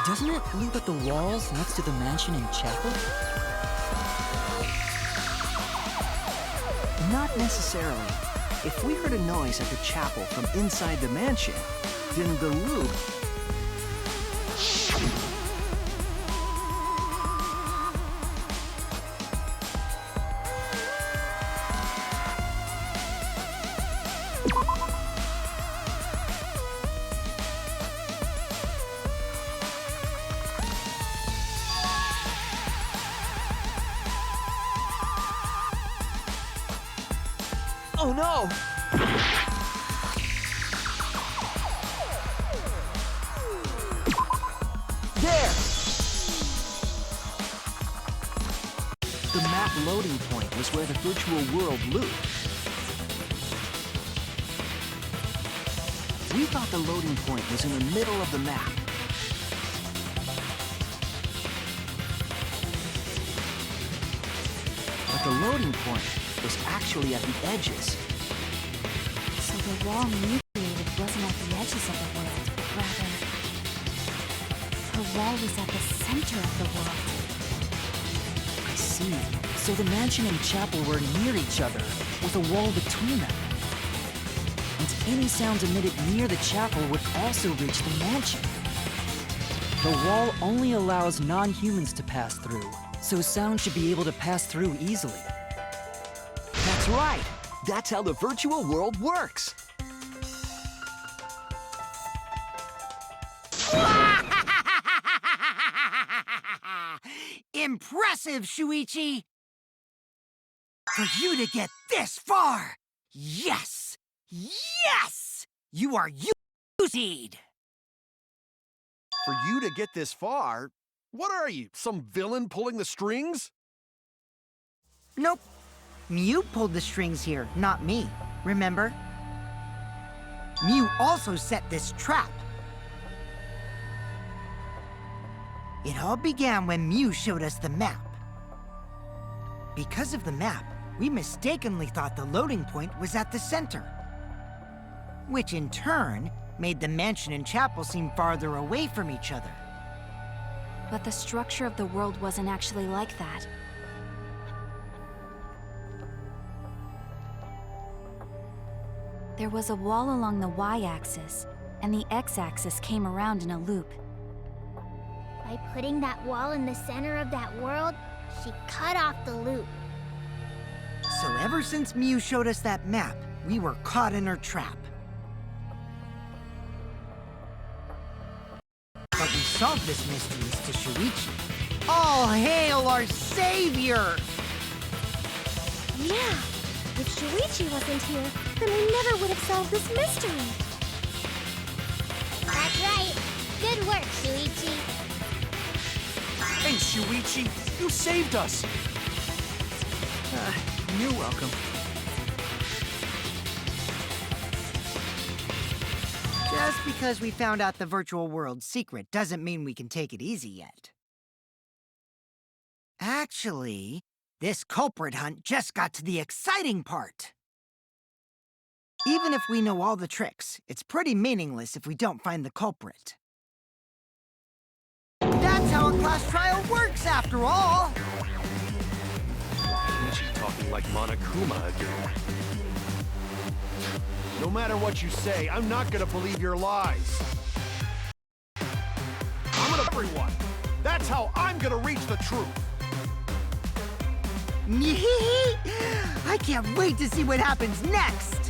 Doesn't it loop at the walls next to the mansion and chapel? Not necessarily. If we heard a noise at the chapel from inside the mansion, then the loop... Oh no! There! The map loading point was where the virtual world looped. We thought the loading point was in the middle of the map. The loading point was actually at the edges. So the wall Mew created wasn't at the edges of the world, but rather... her wall was at the center of the world. I see. So the mansion and chapel were near each other, with a wall between them. And any sounds emitted near the chapel would also reach the mansion. The wall only allows non-humans to pass through, so sound should be able to pass through easily. That's right. That's how the virtual world works. Impressive, Shuichi! For you to get this far! Yes! Yes! You are indeed! For you to get this far? What are you, some villain pulling the strings? Nope. Mew pulled the strings here, not me. Remember? Mew also set this trap. It all began when Mew showed us the map. Because of the map, we mistakenly thought the loading point was at the center. Which in turn made the mansion and chapel seem farther away from each other. But the structure of the world wasn't actually like that. There was a wall along the y-axis, and the x-axis came around in a loop. By putting that wall in the center of that world, she cut off the loop. So ever since Mew showed us that map, we were caught in her trap. But we solved this mystery to Shuichi. All hail our savior! Yeah, if Shuichi wasn't here, then we never would have solved this mystery. That's right. Good work, Shuichi. Thanks, Shuichi. You saved us. You're welcome. Just because we found out the virtual world's secret doesn't mean we can take it easy yet. Actually, this culprit hunt just got to the exciting part. Even if we know all the tricks, it's pretty meaningless if we don't find the culprit. That's how a class trial works, after all! Kokichi talking like Monokuma again. No matter what you say, I'm not gonna believe your lies. I'm gonna everyone. That's how I'm gonna reach the truth. I can't wait to see what happens next!